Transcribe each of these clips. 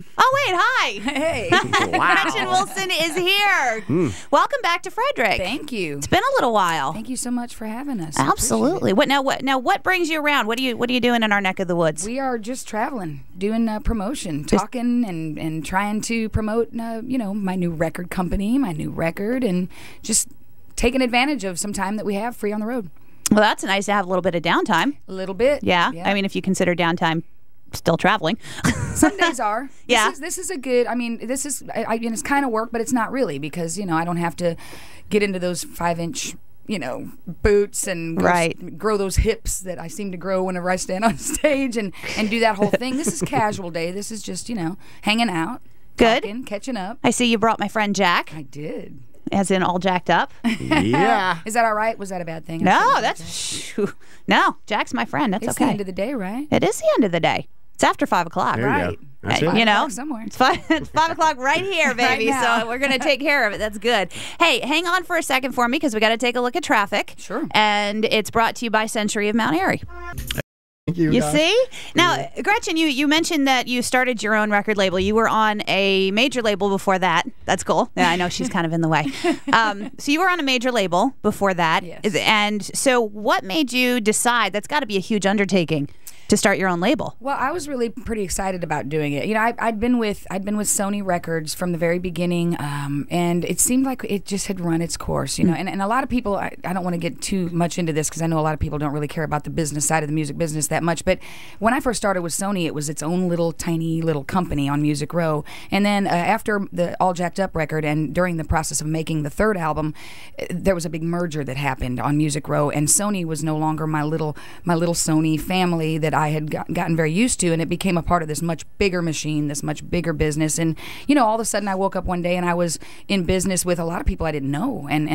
Oh, wait, hi. Hey. Wow. Gretchen Wilson is here. Welcome back to Frederick. Thank you. It's been a little while. Thank you so much for having us. Absolutely. What brings you around? What are you doing in our neck of the woods? We are just traveling, doing promotion, talking and trying to promote, my new record company, my new record, and just taking advantage of some time that we have free on the road. Well, that's nice to have a little bit of downtime. A little bit. Yeah. I mean, if you consider downtime still traveling. Some days are. Yeah. This is a good, this is, it's kind of work, but it's not really because, I don't have to get into those 5-inch, boots and grow those hips that I seem to grow whenever I stand on stage and do that whole thing. This is casual day. This is just, hanging out. Good. Talking, catching up. I see you brought my friend Jack. I did. As in all jacked up. Yeah. Is that all right? Was that a bad thing? No, no. Jack's my friend. That's it's okay. the end of the day, right? It is the end of the day. It's after 5 o'clock. There you Right. go. That's it. You know, somewhere. it's 5 o'clock right here, baby. Right now. So we're going to take care of it. That's good. Hey, hang on for a second for me because we got to take a look at traffic. Sure. And it's brought to you by Century of Mount Airy. Thank you. You guys. see? Now, Gretchen, you mentioned that you started your own record label. You were on a major label before that. That's cool. Yeah, I know she's kind of in the way. So you were on a major label before that. Yes. And so what made you decide, that's got to be a huge undertaking, to start your own label? Well, I was really pretty excited about doing it. I'd been with Sony Records from the very beginning, and it seemed like it just had run its course. And a lot of people, I don't want to get too much into this because I know a lot of people don't really care about the business side of the music business that much. But when I first started with Sony, it was its own little tiny little company on Music Row. And then after the All Jacked Up record, and during the process of making the third album, there was a big merger that happened on Music Row, and Sony was no longer my little Sony family that I had gotten very used to, and it became a part of this much bigger machine, this much bigger business. And all of a sudden I woke up one day and I was in business with a lot of people I didn't know, and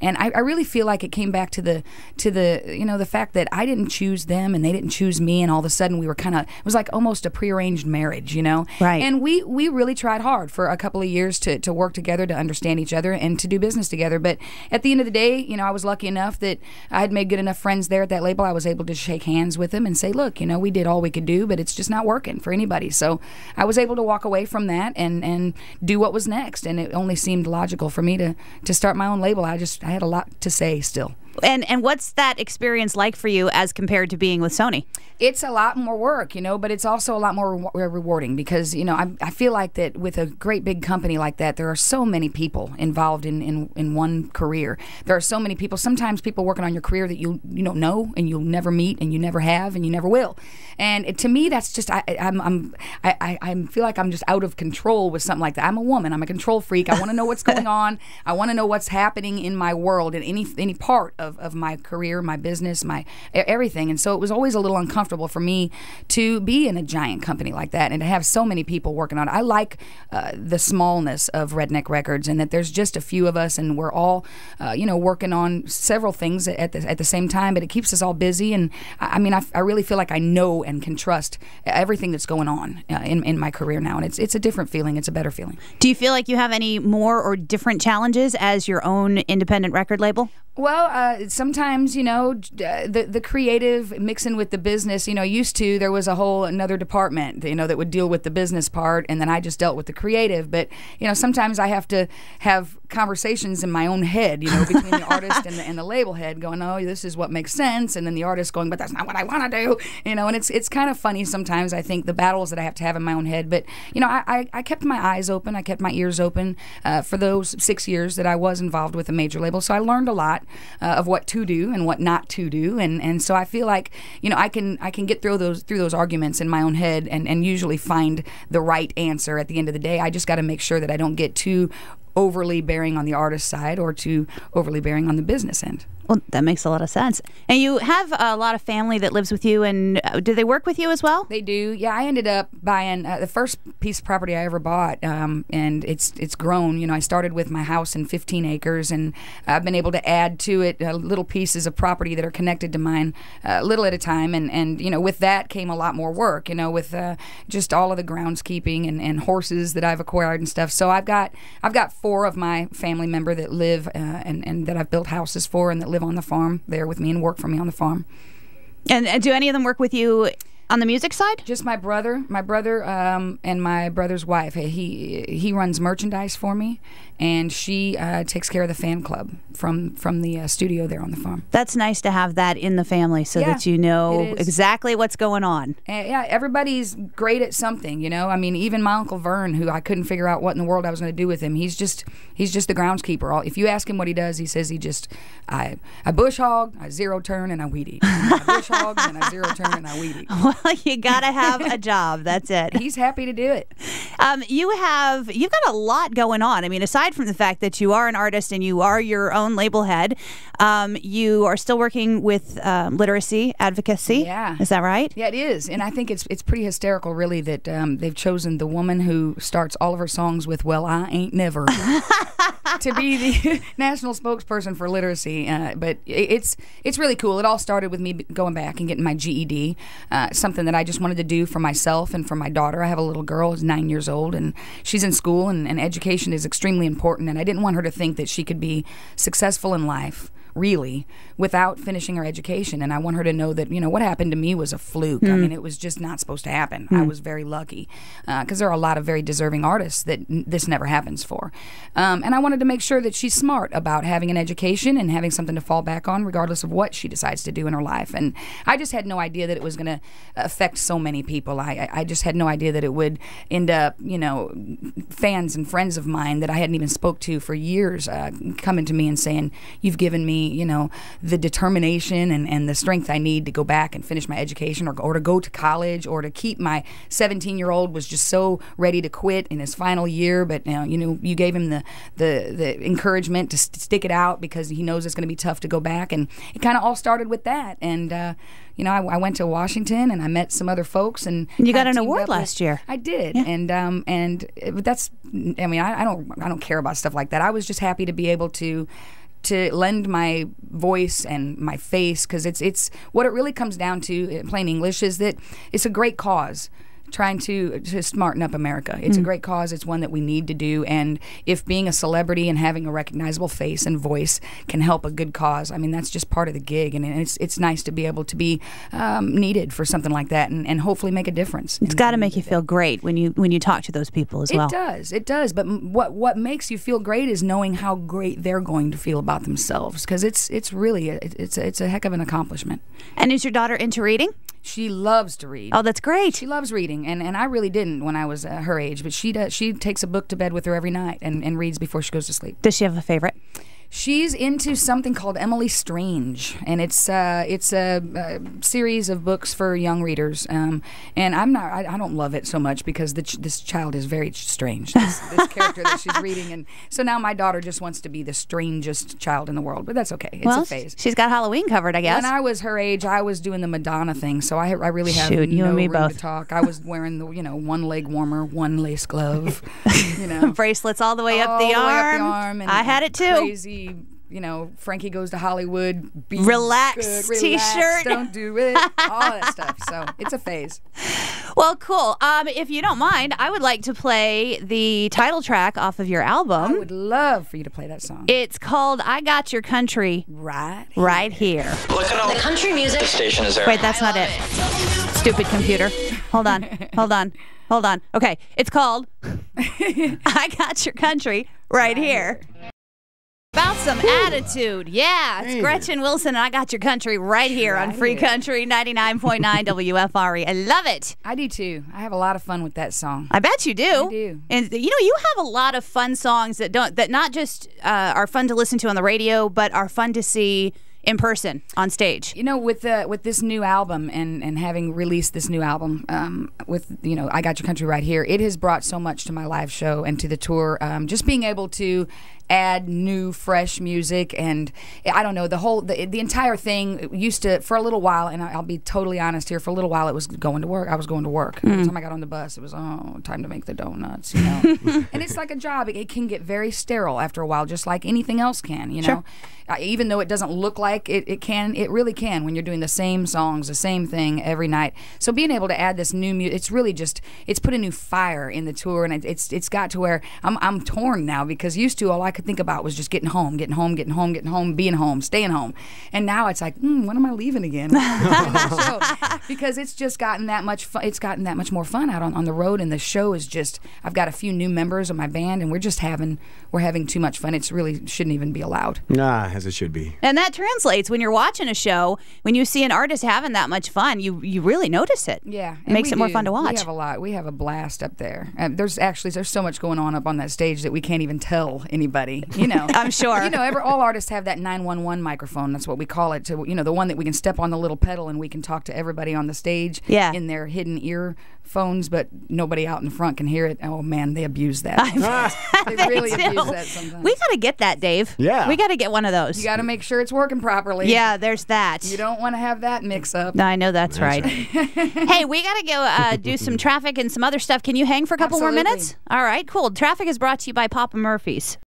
I really feel like it came back to the the fact that I didn't choose them and they didn't choose me, and all of a sudden we were it was like almost a prearranged marriage, Right. And we really tried hard for a couple of years to work together, to understand each other, and to do business together. But at the end of the day, I was lucky enough that I had made good enough friends there at that label. I was able to shake hands with them and say, look, we did all we could do, but it's just not working for anybody. So I was able to walk away from that and do what was next. And it only seemed logical for me to start my own label. I had a lot to say still. And what's that experience like for you as compared to being with Sony? It's a lot more work, but it's also a lot more rewarding because, I feel like that with a great big company like that, there are so many people involved in one career. There are so many people, sometimes people working on your career that you don't know and you'll never meet and you never have and you never will. And to me, that's just, I feel like I'm just out of control with something like that. I'm a woman. I'm a control freak. I want to know what's going on. I want to know what's happening in my world, in any part of my career, my business, my everything. And so it was always a little uncomfortable for me to be in a giant company like that and to have so many people working on it. I like the smallness of Redneck Records, and that there's just a few of us, and we're all, working on several things at the same time. But it keeps us all busy, and I really feel like I know and can trust everything that's going on in my career now, and it's a different feeling. It's a better feeling. Do you feel like you have any more or different challenges as your own independent record label? Well, sometimes, the creative mixing with the business, used to, there was a whole another department, that would deal with the business part, and then I just dealt with the creative. But, sometimes I have to have conversations in my own head, between the artist and the label head going, oh, this is what makes sense. And then the artist going, but that's not what I want to do. And it's kind of funny sometimes, I think, the battles that I have to have in my own head. But, I kept my eyes open. I kept my ears open for those 6 years that I was involved with a major label. So I learned a lot of what to do and what not to do, and so I feel like I can get through those arguments in my own head and usually find the right answer at the end of the day. I just got to make sure that I don't get too overly bearing on the artist side or too overly bearing on the business end. Well, that makes a lot of sense. And you have a lot of family that lives with you, and do they work with you as well? They do. Yeah, I ended up buying the first piece of property I ever bought, and it's grown. I started with my house in 15 acres, and I've been able to add to it little pieces of property that are connected to mine, little at a time. And with that came a lot more work. With just all of the groundskeeping and horses that I've acquired and stuff. So I've got 4 of my family member that live and that I've built houses for and that live on the farm there with me and work for me on the farm. And do any of them work with you On the music side? Just my brother, and my brother's wife. He runs merchandise for me, and she takes care of the fan club from the studio there on the farm. That's nice to have that in the family so that you know exactly what's going on. Yeah, everybody's great at something, you know. I mean, even my Uncle Vern, who I couldn't figure out what in the world I was going to do with him. He's just the groundskeeper. If you ask him what he does, he says I bush hog, I zero turn, and I weed eat. I bush hog, and I zero turn, and I weed eat. Well, you gotta have a job. That's it. He's happy to do it. You've got a lot going on. I mean, aside from the fact that you are an artist and you are your own label head, you are still working with literacy advocacy. Yeah, is that right? Yeah, it is, and I think it's pretty hysterical, really, that they've chosen the woman who starts all of her songs with "Well, I ain't never." to be the national spokesperson for literacy, but it's really cool. It all started with me going back and getting my GED, something that I just wanted to do for myself and for my daughter. I have a little girl who's 9 years old, and she's in school, and education is extremely important, and I didn't want her to think that she could be successful in life, really, without finishing her education. And I want her to know that, you know, what happened to me was a fluke. I mean, it was just not supposed to happen. I was very lucky, because there are a lot of very deserving artists that this never happens for. And I wanted to make sure that she's smart about having an education and having something to fall back on regardless of what she decides to do in her life. And I just had no idea that it was going to affect so many people. I just had no idea that it would end up, you know, fans and friends of mine that I hadn't even spoke to for years coming to me and saying, "You've given me, you know, the determination and the strength I need to go back and finish my education or to go to college or to keep my 17-year-old was just so ready to quit in his final year, but you know, you gave him the encouragement to stick it out because he knows it's going to be tough to go back." And it kind of all started with that. And you know, I went to Washington and I met some other folks, and you got an award last year. I did, yeah. And that's, I mean, I don't care about stuff like that. I was just happy to be able to lend my voice and my face, because it's what it really comes down to in plain English is that it's a great cause trying to smarten up America. It's a great cause. It's one that we need to do. And if being a celebrity and having a recognizable face and voice can help a good cause, I mean, that's just part of the gig. And it's nice to be able to be needed for something like that and hopefully make a difference. It's got to make you feel great when you talk to those people as well. It does. But what makes you feel great is knowing how great they're going to feel about themselves, because it's really it's a heck of an accomplishment. And is your daughter into reading? She loves to read. Oh, that's great. She loves reading, and I really didn't when I was her age, but she does. She takes a book to bed with her every night and reads before she goes to sleep. Does she have a favorite? She's into something called Emily Strange, and it's a series of books for young readers. And I don't love it so much because this child is very strange. This character that she's reading, and so now my daughter just wants to be the strangest child in the world. But that's okay. It's a phase. She's got Halloween covered, I guess. When I was her age, I was doing the Madonna thing, so I really have you no and me room both. to talk. I was wearing the one leg warmer, one lace glove, bracelets all the way up the arm. And I had it too. Crazy. Frankie Goes to Hollywood. Relax T-shirt. Don't do it. All that stuff. So it's a phase. Well, cool. If you don't mind, I would like to play the title track off of your album. I would love for you to play that song. It's called "I Got Your Country Right Here." Look at all the country music station is there. Wait, that's not it. Stupid computer. Hold on. Okay, it's called "I Got Your Country Right Here." About some attitude. Yeah, it's Gretchen Wilson, and I got your country right here on Free Country 99.9 WFRE. I love it. I do too. I have a lot of fun with that song. I bet you do. I do. And you have a lot of fun songs that not just are fun to listen to on the radio, but are fun to see in person on stage. With this new album and having released this new album with I Got Your Country Right Here, it has brought so much to my live show and to the tour. Just being able to add new, fresh music, and I don't know, the entire thing used to, for a little while, and I'll be totally honest here, for a little while it was going to work. I was going to work. Every time I got on the bus, it was, time to make the donuts, and it's like a job. It can get very sterile after a while, just like anything else can, Sure. Even though it doesn't look like it can, it really can when you're doing the same songs, the same thing every night. So being able to add this new music, it's really just, it's put a new fire in the tour, and it's got to where I'm torn now, because used to all I could think about was just getting home, being home, staying home. And now it's like, when am I leaving again? When am I doing that show? Because it's just gotten that much fun. It's gotten that much more fun out on the road, and the show is just, I've got a few new members of my band, and we're having too much fun. It's really shouldn't even be allowed. Nah, as it should be. And that translates when you're watching a show. When you see an artist having that much fun, you really notice it. Yeah, it makes it more fun to watch. We have a lot. We have a blast up there. There's so much going on up on that stage that we can't even tell anybody. You know, I'm sure. You know, all artists have that 911 microphone. That's what we call it. To the one that we can step on the little pedal and we can talk to everybody on the stage. Yeah. In their hidden earphones, but nobody out in front can hear it. Oh man, they abuse that. They really abuse that sometimes. We got to get that, Dave. Yeah. We got to get one of those. You got to make sure it's working properly. Yeah, there's that. You don't want to have that mix up. I know that's right. Hey, we got to go do some traffic and some other stuff. Can you hang for a couple more minutes? All right, cool. Traffic is brought to you by Papa Murphy's.